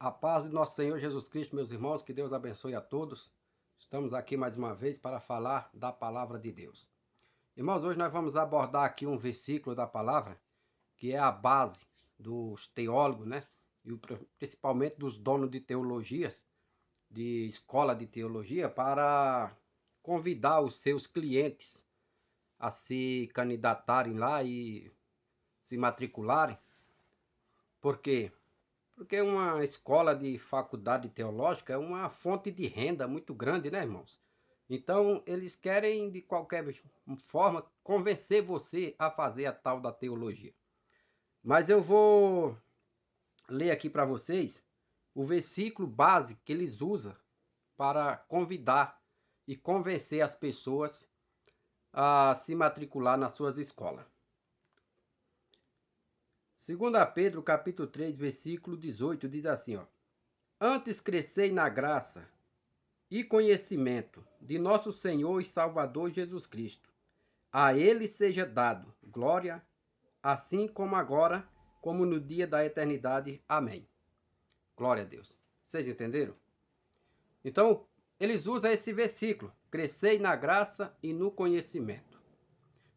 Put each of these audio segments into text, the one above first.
A paz de nosso Senhor Jesus Cristo, meus irmãos, que Deus abençoe a todos. Estamos aqui mais uma vez para falar da palavra de Deus. Irmãos, hoje nós vamos abordar aqui um versículo da palavra, que é a base dos teólogos, né? E principalmente dos donos de teologias, de escola de teologia, para convidar os seus clientes a se candidatarem lá e se matricularem. Por quê? Porque uma escola de faculdade teológica é uma fonte de renda muito grande, né, irmãos? Então, eles querem, de qualquer forma, convencer você a fazer a tal da teologia. Mas eu vou ler aqui para vocês o versículo base que eles usam para convidar e convencer as pessoas a se matricular nas suas escolas. 2 Pedro, capítulo 3, versículo 18, diz assim, ó: Antes crescei na graça e conhecimento de nosso Senhor e Salvador Jesus Cristo. A Ele seja dado glória, assim como agora, como no dia da eternidade. Amém. Glória a Deus. Vocês entenderam? Então, eles usam esse versículo: crescei na graça e no conhecimento.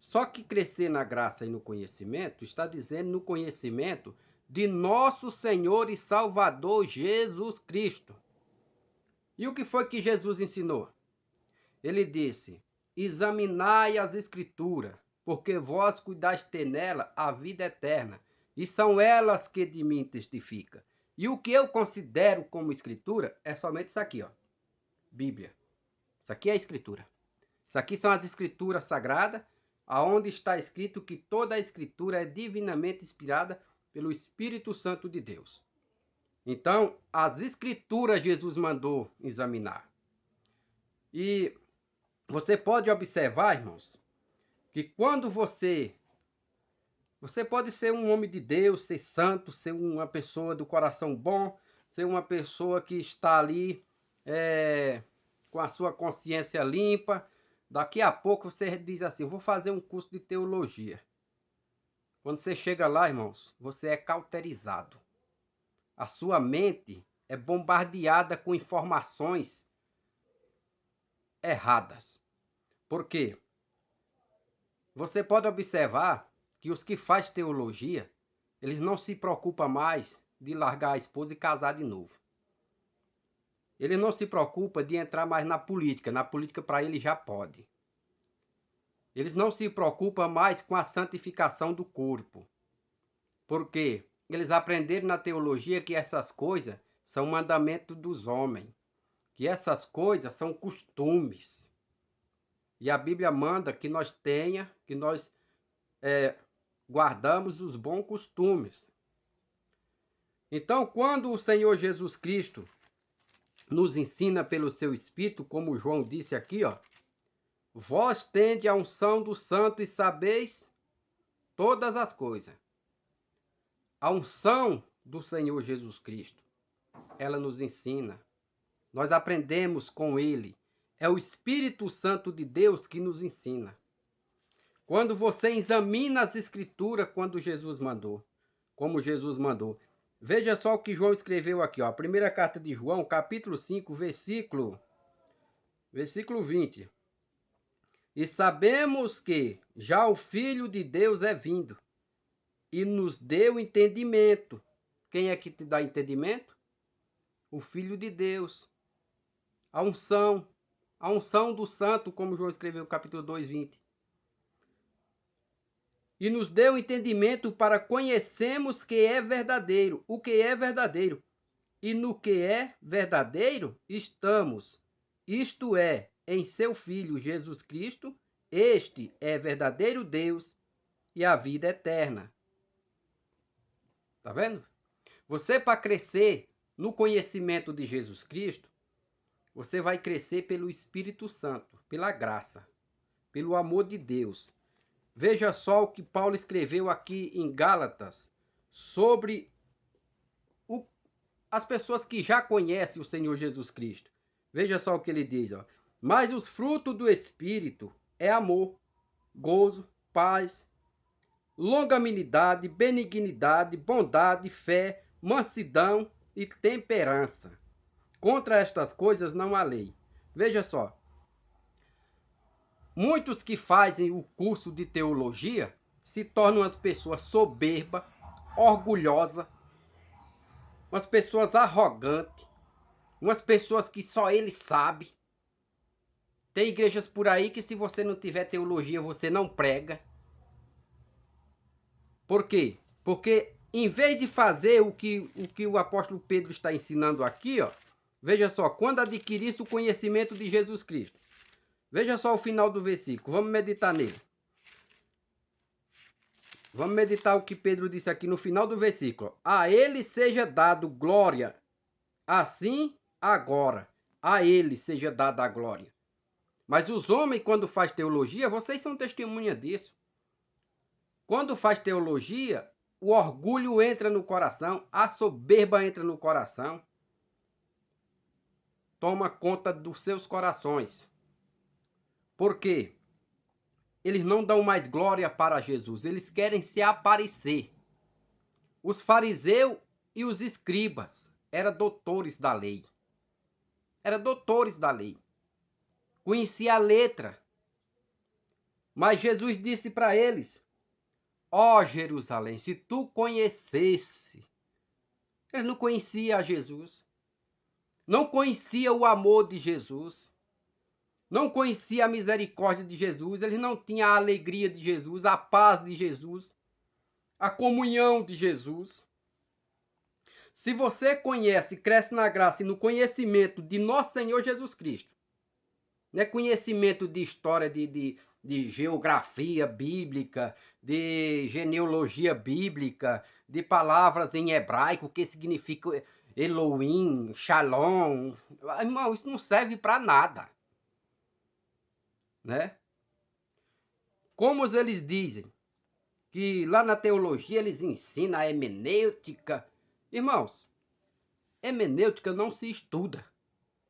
Só que crescer na graça e no conhecimento está dizendo no conhecimento de nosso Senhor e Salvador Jesus Cristo. E o que foi que Jesus ensinou? Ele disse: examinai as escrituras, porque vós cuidais ter nela a vida eterna, e são elas que de mim testificam. E o que eu considero como escritura é somente isso aqui, ó, Bíblia. Isso aqui é a escritura. Isso aqui são as escrituras sagradas, aonde está escrito que toda a escritura é divinamente inspirada pelo Espírito Santo de Deus. Então, as escrituras Jesus mandou examinar. E você pode observar, irmãos, que quando você pode ser um homem de Deus, ser santo, ser uma pessoa do coração bom, ser uma pessoa que está ali com a sua consciência limpa. Daqui a pouco você diz assim: vou fazer um curso de teologia. Quando você chega lá, irmãos, você é cauterizado. A sua mente é bombardeada com informações erradas. Por quê? Você pode observar que os que fazem teologia, eles não se preocupam mais de largar a esposa e casar de novo. Eles não se preocupam de entrar mais na política. Na política, para ele, já pode. Eles não se preocupam mais com a santificação do corpo. Por quê? Eles aprenderam na teologia que essas coisas são mandamentos dos homens. Que essas coisas são costumes. E a Bíblia manda que nós guardamos os bons costumes. Então, quando o Senhor Jesus Cristo nos ensina pelo seu Espírito, como João disse aqui, ó: vós tendes a unção do Santo e sabeis todas as coisas. A unção do Senhor Jesus Cristo, ela nos ensina. Nós aprendemos com Ele. É o Espírito Santo de Deus que nos ensina. Quando você examina as Escrituras, como Jesus mandou. Veja só o que João escreveu aqui, ó. A primeira carta de João, capítulo 5, versículo 20. E sabemos que já o Filho de Deus é vindo e nos deu entendimento. Quem é que te dá entendimento? O Filho de Deus. A unção do santo, como João escreveu no capítulo 2, 20. E nos deu entendimento para conhecermos que é verdadeiro, o que é verdadeiro. E no que é verdadeiro estamos, isto é, em seu Filho Jesus Cristo. Este é verdadeiro Deus e a vida eterna. Tá vendo? Você, para crescer no conhecimento de Jesus Cristo, você vai crescer pelo Espírito Santo, pela graça, pelo amor de Deus. Veja só o que Paulo escreveu aqui em Gálatas sobre as pessoas que já conhecem o Senhor Jesus Cristo. Veja só o que ele diz, ó: mas os frutos do Espírito é amor, gozo, paz, longanimidade, benignidade, bondade, fé, mansidão, e temperança. Contra estas coisas não há lei. Veja só, muitos que fazem o curso de teologia se tornam as pessoas soberbas, orgulhosas, umas pessoas arrogantes, umas pessoas que só ele sabe. Tem igrejas por aí que se você não tiver teologia, você não prega. Por quê? Porque em vez de fazer o que o apóstolo Pedro está ensinando aqui, ó, veja só, quando adquirisse o conhecimento de Jesus Cristo. Veja só o final do versículo, vamos meditar nele. Vamos meditar o que Pedro disse aqui no final do versículo. A ele seja dado glória, assim agora. A ele seja dada a glória. Mas os homens, quando faz teologia, vocês são testemunha disso. Quando faz teologia, o orgulho entra no coração, a soberba entra no coração. Toma conta dos seus corações. Por quê? Eles não dão mais glória para Jesus, eles querem se aparecer. Os fariseus e os escribas eram doutores da lei. Eram doutores da lei. Conhecia a letra. Mas Jesus disse para eles: ó Jerusalém, se tu conhecesse. Eles não conheciam a Jesus. Não conhecia o amor de Jesus. Não conhecia a misericórdia de Jesus. Eles não tinham a alegria de Jesus, a paz de Jesus, a comunhão de Jesus. Se você conhece, cresce na graça e no conhecimento de nosso Senhor Jesus Cristo, não é conhecimento de história, de geografia bíblica, de genealogia bíblica, de palavras em hebraico, que significa Elohim, Shalom. Irmão, isso não serve para nada. Né? Como eles dizem que lá na teologia eles ensinam a hermenêutica. Irmãos, hermenêutica não se estuda.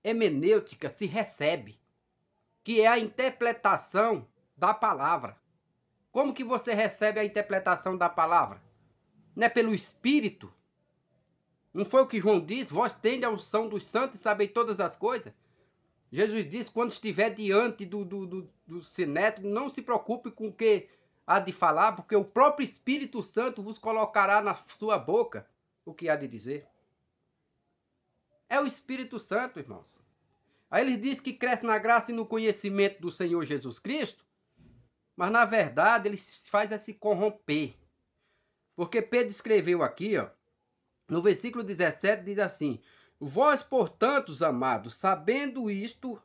Hermenêutica se recebe, que é a interpretação da palavra. Como que você recebe a interpretação da palavra? Não é pelo Espírito? Não foi o que João disse? Vós tendes a unção dos santos e sabeis todas as coisas. Jesus disse, quando estiver diante do sinédrio, não se preocupe com o que há de falar, porque o próprio Espírito Santo vos colocará na sua boca o que há de dizer. É o Espírito Santo, irmãos. Aí ele diz que cresce na graça e no conhecimento do Senhor Jesus Cristo, mas na verdade ele faz se corromper. Porque Pedro escreveu aqui, ó, no versículo 17, diz assim: vós, portanto, amados, sabendo isto,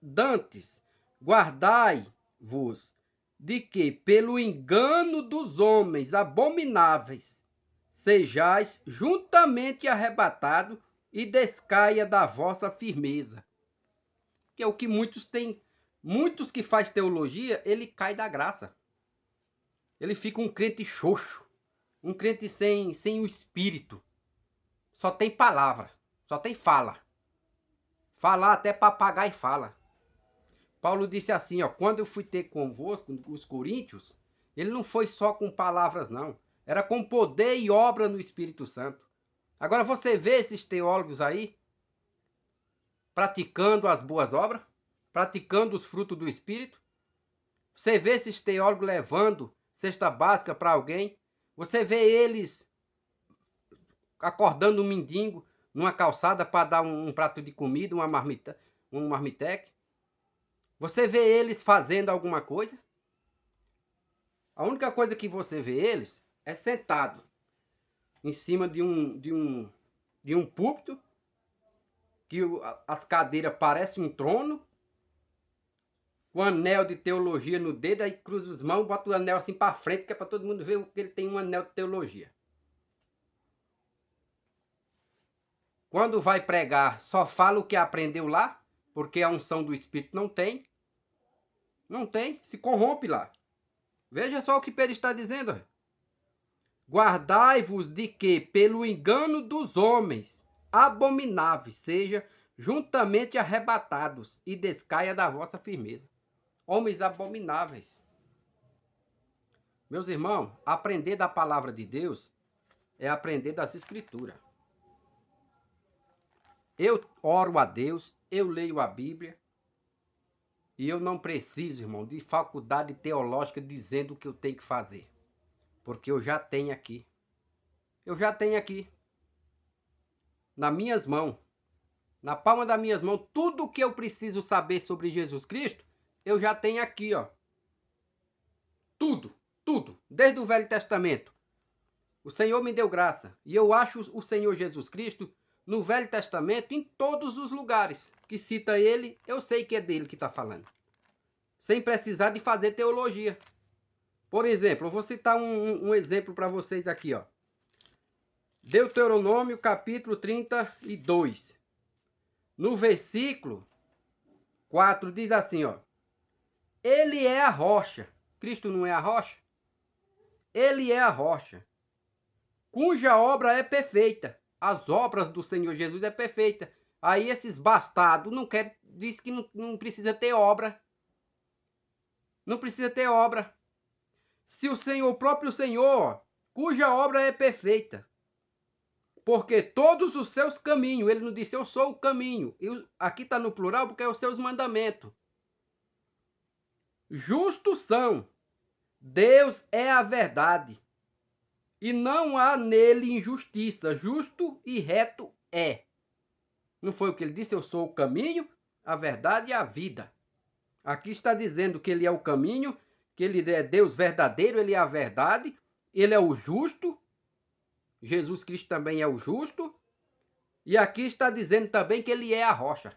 dantes, guardai-vos de que, pelo engano dos homens abomináveis, sejais juntamente arrebatados e descaia da vossa firmeza. Que é o que muitos têm. Muitos que faz teologia, ele cai da graça. Ele fica um crente xoxo, um crente sem o espírito. Só tem palavra, só tem fala. Falar até papagaio fala. Paulo disse assim, ó, quando eu fui ter convosco, os coríntios, ele não foi só com palavras não, era com poder e obra no Espírito Santo. Agora você vê esses teólogos aí, praticando as boas obras, praticando os frutos do Espírito. Você vê esses teólogos levando cesta básica para alguém, você vê eles acordando um mendigo numa calçada para dar um prato de comida, um marmiteque. Você vê eles fazendo alguma coisa? A única coisa que você vê eles é sentado em cima de um púlpito, que as cadeiras parecem um trono, com um anel de teologia no dedo, aí cruza as mãos, bota o anel assim para frente, que é para todo mundo ver que ele tem um anel de teologia. Quando vai pregar, só fala o que aprendeu lá, porque a unção do Espírito não tem. Não tem, se corrompe lá. Veja só o que Pedro está dizendo. Guardai-vos de que, pelo engano dos homens abomináveis, seja juntamente arrebatados e descaia da vossa firmeza. Homens abomináveis. Meus irmãos, aprender da palavra de Deus é aprender das Escrituras. Eu oro a Deus, eu leio a Bíblia, e eu não preciso, irmão, de faculdade teológica dizendo o que eu tenho que fazer. Porque eu já tenho aqui. Eu já tenho aqui. Nas minhas mãos. Na palma das minhas mãos. Tudo o que eu preciso saber sobre Jesus Cristo, eu já tenho aqui, ó. Tudo. Tudo. Desde o Velho Testamento. O Senhor me deu graça. E eu acho o Senhor Jesus Cristo no Velho Testamento em todos os lugares que cita ele, eu sei que é dele que está falando. Sem precisar de fazer teologia. Por exemplo, eu vou citar um exemplo para vocês aqui, ó. Deuteronômio capítulo 32. No versículo 4 diz assim, ó. Ele é a rocha. Cristo não é a rocha? Ele é a rocha, cuja obra é perfeita. As obras do Senhor Jesus é perfeita. Aí esses bastardos não querem, diz que não precisa ter obra. Não precisa ter obra. Se o Senhor, o próprio Senhor, cuja obra é perfeita, porque todos os seus caminhos, ele não disse eu sou o caminho, aqui está no plural porque é os seus mandamentos. Justos são, Deus é a verdade, e não há nele injustiça, justo e reto é. Não foi o que ele disse, eu sou o caminho, a verdade e a vida. Aqui está dizendo que ele é o caminho, que ele é Deus verdadeiro, ele é a verdade, ele é o justo, Jesus Cristo também é o justo, e aqui está dizendo também que ele é a rocha.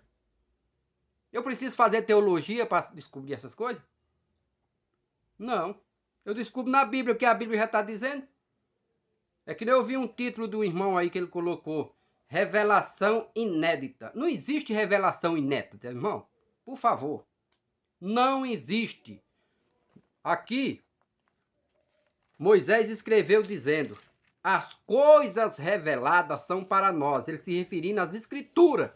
Eu preciso fazer teologia para descobrir essas coisas? Não. Eu descubro na Bíblia o que a Bíblia já está dizendo. É que eu vi um título do irmão aí que ele colocou, revelação inédita. Não existe revelação inédita, irmão. Por favor. Não existe. Aqui, Moisés escreveu dizendo, as coisas reveladas são para nós. Ele se referindo às escrituras.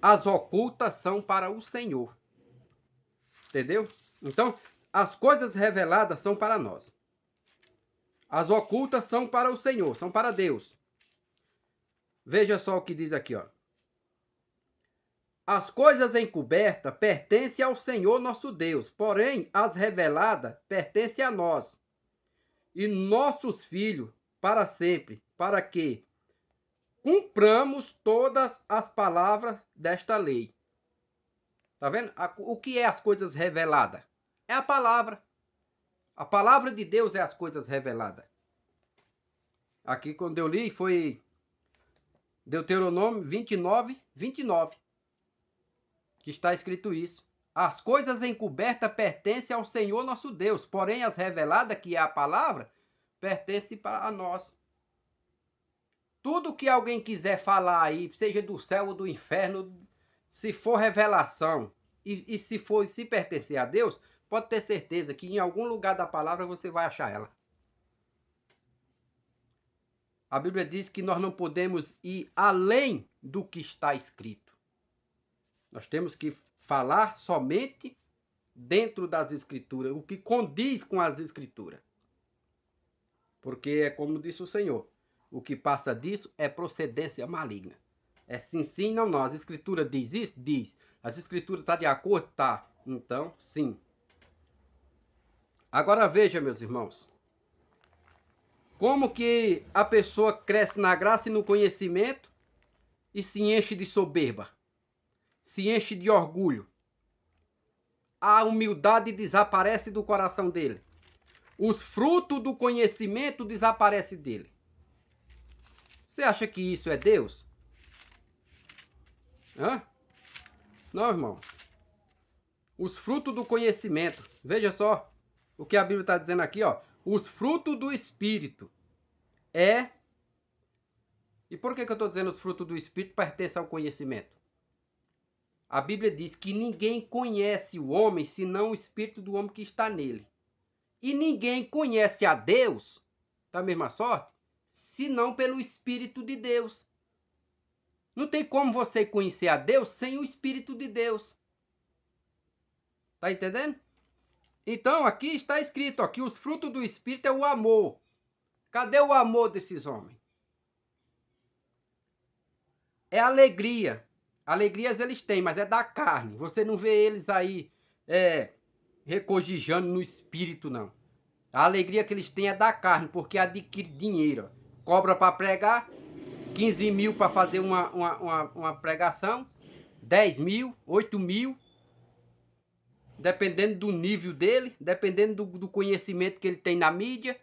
As ocultas são para o Senhor. Entendeu? Então, as coisas reveladas são para nós. As ocultas são para o Senhor, são para Deus. Veja só o que diz aqui, ó. As coisas encobertas pertencem ao Senhor nosso Deus, porém as reveladas pertencem a nós e nossos filhos para sempre, para que cumpramos todas as palavras desta lei. Tá vendo? O que é as coisas reveladas? É a palavra. A palavra de Deus é as coisas reveladas. Aqui quando eu li foi Deuteronômio 29, 29. Que está escrito isso. As coisas encobertas pertencem ao Senhor nosso Deus, porém as reveladas, que é a palavra, pertencem a nós. Tudo que alguém quiser falar aí, seja do céu ou do inferno, se for revelação e se pertencer a Deus, pode ter certeza que em algum lugar da palavra você vai achar ela. A Bíblia diz que nós não podemos ir além do que está escrito. Nós temos que falar somente dentro das escrituras, o que condiz com as escrituras. Porque é como disse o Senhor, o que passa disso é procedência maligna. É sim, sim, não, não. As escrituras diz isso? Diz. As escrituras estão de acordo? Tá. Então, sim. Agora veja, meus irmãos. Como que a pessoa cresce na graça e no conhecimento e se enche de soberba? Se enche de orgulho. A humildade desaparece do coração dele. Os frutos do conhecimento desaparecem dele. Você acha que isso é Deus? Hã? Não, irmão. Os frutos do conhecimento. Veja só o que a Bíblia está dizendo aqui, ó. Os frutos do Espírito é... E por que eu estou dizendo os frutos do Espírito pertencem ao conhecimento? A Bíblia diz que ninguém conhece o homem senão o Espírito do homem que está nele. E ninguém conhece a Deus, da mesma sorte, senão pelo Espírito de Deus. Não tem como você conhecer a Deus sem o Espírito de Deus. Tá entendendo? Então aqui está escrito ó, que os frutos do Espírito é o amor. Cadê o amor desses homens? é alegria. Alegrias eles têm, mas é da carne. Você não vê eles aí recogijando no espírito, não. A alegria que eles têm é da carne, porque adquire dinheiro. Cobra para pregar, 15 mil para fazer uma pregação, 10 mil, 8 mil, dependendo do nível dele, dependendo do conhecimento que ele tem na mídia,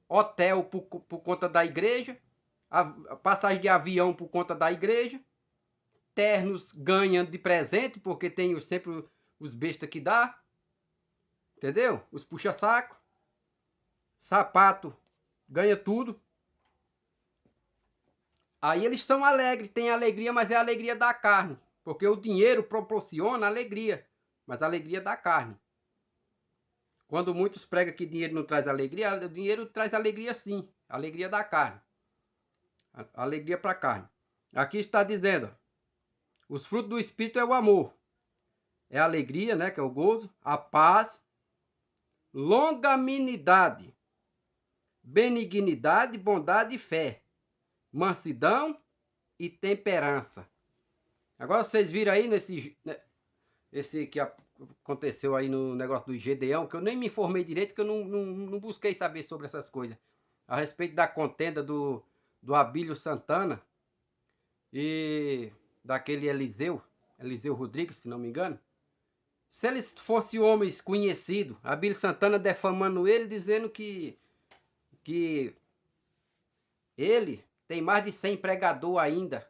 hotel por conta da igreja, a passagem de avião por conta da igreja, ternos ganham de presente, porque tem sempre os bestas que dá, entendeu? Os puxa-saco, sapato, ganha tudo. Aí eles são alegres, têm alegria, mas é a alegria da carne, porque o dinheiro proporciona alegria, mas a alegria da carne. Quando muitos pregam que dinheiro não traz alegria, o dinheiro traz alegria sim, alegria da carne. Alegria para a carne. Aqui está dizendo, os frutos do Espírito é o amor, é a alegria, né, que é o gozo, a paz, longanimidade, benignidade, bondade e fé, mansidão e temperança. Agora vocês viram aí esse que aconteceu aí no negócio do Gedeão, que eu nem me informei direito, que eu não busquei saber sobre essas coisas. A respeito da contenda do Abílio Santana e daquele Eliseu Rodrigues, se não me engano. Se eles fossem homens conhecidos, Abílio Santana defamando ele, dizendo que ele tem mais de 100 pregador ainda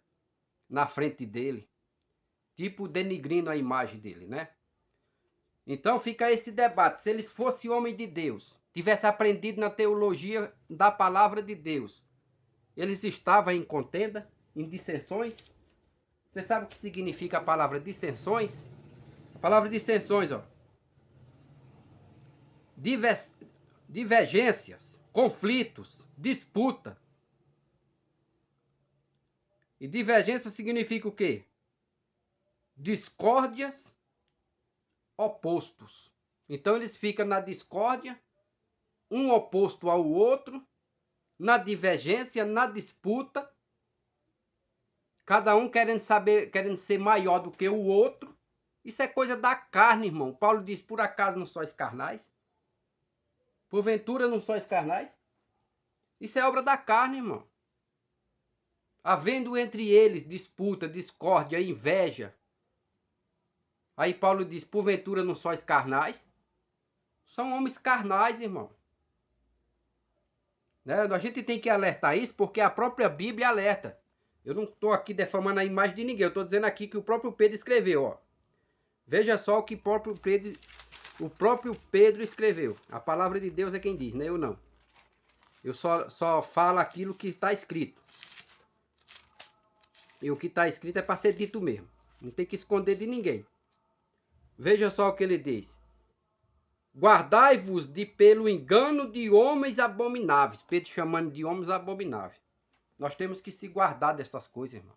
na frente dele, tipo denigrindo a imagem dele, né? Então fica esse debate, se eles fossem homem de Deus, tivesse aprendido na teologia da palavra de Deus, eles estavam em contenda, em dissensões. Você sabe o que significa a palavra dissensões? A palavra dissensões, ó. Divergências, conflitos, disputa. E divergência significa o quê? Discórdias opostos. Então eles ficam na discórdia, um oposto ao outro, na divergência, na disputa, cada um querendo ser maior do que o outro. Isso é coisa da carne, irmão. Paulo diz, por acaso não sois carnais? Porventura não sois carnais? Isso é obra da carne, irmão. Havendo entre eles disputa, discórdia, inveja. Aí Paulo diz, porventura não sois carnais? São homens carnais, irmão. Né? A gente tem que alertar isso porque a própria Bíblia alerta. Eu não estou aqui defamando a imagem de ninguém. Eu estou dizendo aqui que o próprio Pedro escreveu, ó. Veja só o que o próprio Pedro escreveu. A palavra de Deus é quem diz, né? Eu não. Eu só falo aquilo que está escrito. E o que está escrito é para ser dito mesmo. Não tem que esconder de ninguém. Veja só o que ele diz. Guardai-vos pelo engano de homens abomináveis. Pedro chamando de homens abomináveis. Nós temos que se guardar dessas coisas, irmão.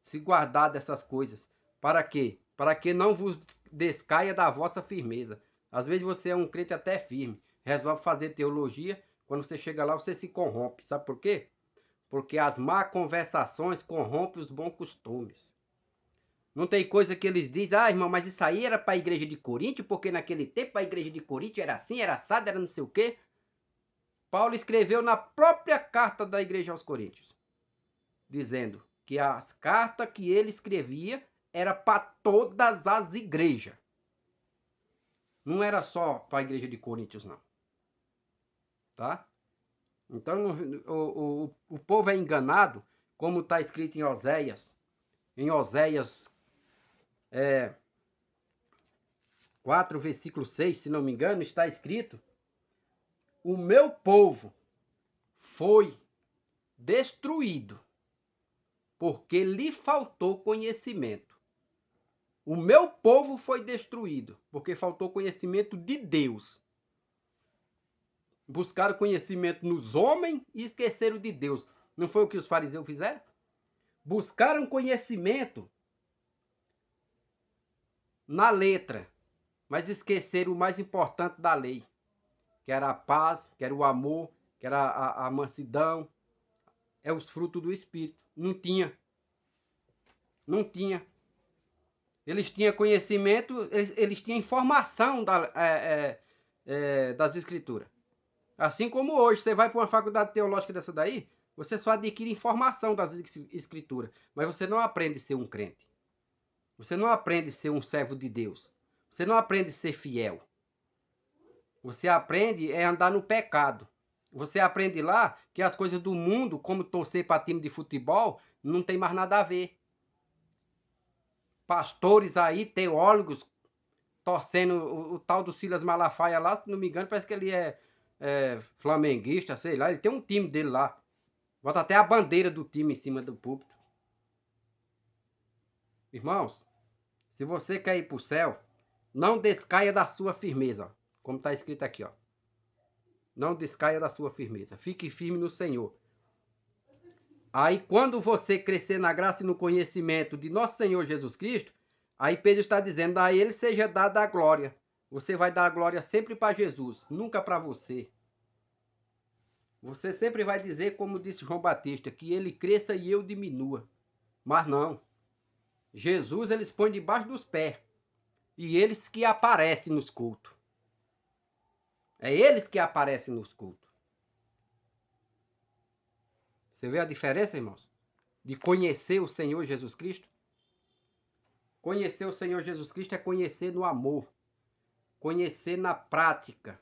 Se guardar dessas coisas. Para quê? Para que não vos descaia da vossa firmeza. Às vezes você é um crente até firme. Resolve fazer teologia. Quando você chega lá, você se corrompe. Sabe por quê? Porque as má conversações corrompem os bons costumes. Não tem coisa que eles dizem, irmão, mas isso aí era para a igreja de Corinto, porque naquele tempo a igreja de Corinto era assim, era assado, era não sei o quê. Paulo escreveu na própria carta da igreja aos Coríntios, dizendo que as cartas que ele escrevia era para todas as igrejas. Não era só para a igreja de Coríntios, não. Tá? Então o povo é enganado, como está escrito em Oséias. Em Oséias 4, versículo 6, se não me engano, está escrito: o meu povo foi destruído porque lhe faltou conhecimento. O meu povo foi destruído porque faltou conhecimento de Deus. Buscaram conhecimento nos homens e esqueceram de Deus. Não foi o que os fariseus fizeram? Buscaram conhecimento na letra, mas esqueceram o mais importante da lei, que era a paz, que era o amor, que era a mansidão, é os frutos do Espírito. Não tinha. Não tinha. Eles tinham conhecimento, eles tinham informação das Escrituras. Assim como hoje, você vai para uma faculdade teológica dessa daí, você só adquire informação das Escrituras, mas você não aprende a ser um crente. Você não aprende a ser um servo de Deus. Você não aprende a ser fiel. Você aprende a andar no pecado. Você aprende lá que as coisas do mundo, como torcer para time de futebol, não tem mais nada a ver. Pastores aí, teólogos, torcendo o tal do Silas Malafaia lá, se não me engano, parece que ele é flamenguista, sei lá. Ele tem um time dele lá. Bota até a bandeira do time em cima do púlpito. Irmãos, se você quer ir para o céu, não descaia da sua firmeza. Como está escrito aqui, ó. Não descaia da sua firmeza. Fique firme no Senhor. Aí quando você crescer na graça e no conhecimento de nosso Senhor Jesus Cristo, aí Pedro está dizendo, a ele seja dada a glória. Você vai dar a glória sempre para Jesus, nunca para você. Você sempre vai dizer, como disse João Batista, que ele cresça e eu diminua. Mas não. Jesus eles põem debaixo dos pés. E eles que aparecem nos cultos. É eles que aparecem nos cultos. Você vê a diferença, irmãos? De conhecer o Senhor Jesus Cristo? Conhecer o Senhor Jesus Cristo é conhecer no amor. Conhecer na prática.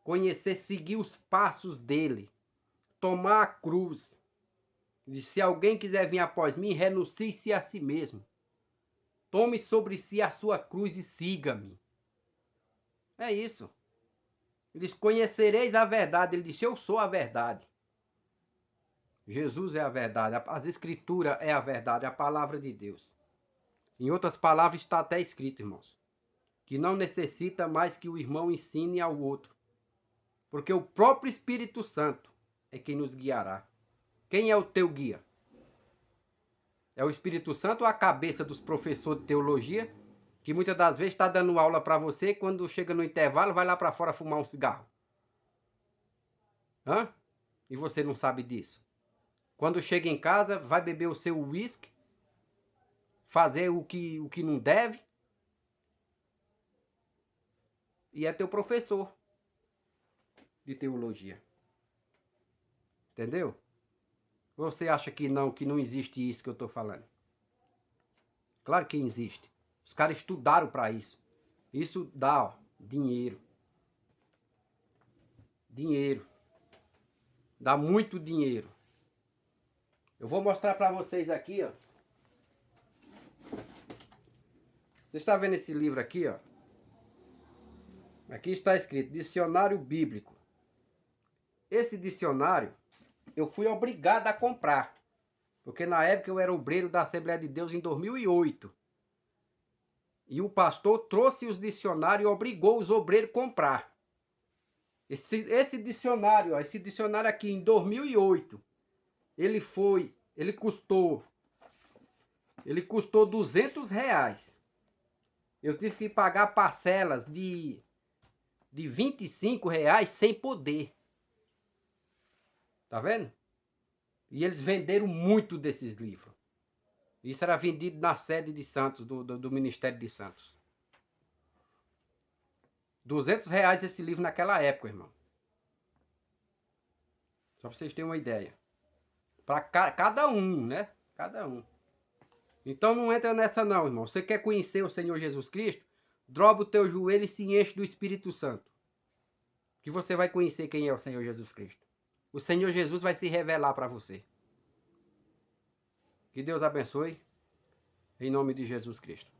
Conhecer, seguir os passos dele. Tomar a cruz. E se alguém quiser vir após mim, renuncie-se a si mesmo. Tome sobre si a sua cruz e siga-me. É isso. Ele diz, conhecereis a verdade. Ele disse, eu sou a verdade. Jesus é a verdade. As Escrituras é a verdade, a palavra de Deus. Em outras palavras está até escrito, irmãos, que não necessita mais que o irmão ensine ao outro. Porque o próprio Espírito Santo é quem nos guiará. Quem é o teu guia? É o Espírito Santo ou a cabeça dos professores de teologia, que muitas das vezes está dando aula para você, quando chega no intervalo, vai lá para fora fumar um cigarro? Hã? E você não sabe disso. Quando chega em casa, vai beber o seu uísque, fazer o que não deve, e é teu professor de teologia. Entendeu? Você acha que não existe isso que eu estou falando? Claro que existe. Os caras estudaram para isso. Isso dá, ó, dinheiro. Dinheiro. Dá muito dinheiro. Eu vou mostrar para vocês aqui, ó. Você está vendo esse livro aqui, ó? Aqui está escrito Dicionário Bíblico. Esse dicionário eu fui obrigado a comprar. Porque na época eu era obreiro da Assembleia de Deus em 2008. E o pastor trouxe os dicionários e obrigou os obreiros a comprar. Esse dicionário, ó, esse dicionário aqui em 2008, ele custou R$200. Eu tive que pagar parcelas de R$25 sem poder. Tá vendo? E eles venderam muito desses livros. Isso era vendido na sede de Santos, do Ministério de Santos. R$200 esse livro naquela época, irmão. Só para vocês terem uma ideia. Para cada um, né? Cada um. Então não entra nessa não, irmão. Você quer conhecer o Senhor Jesus Cristo? Dobra o teu joelho e se enche do Espírito Santo. Que você vai conhecer quem é o Senhor Jesus Cristo. O Senhor Jesus vai se revelar para você. Que Deus abençoe. Em nome de Jesus Cristo.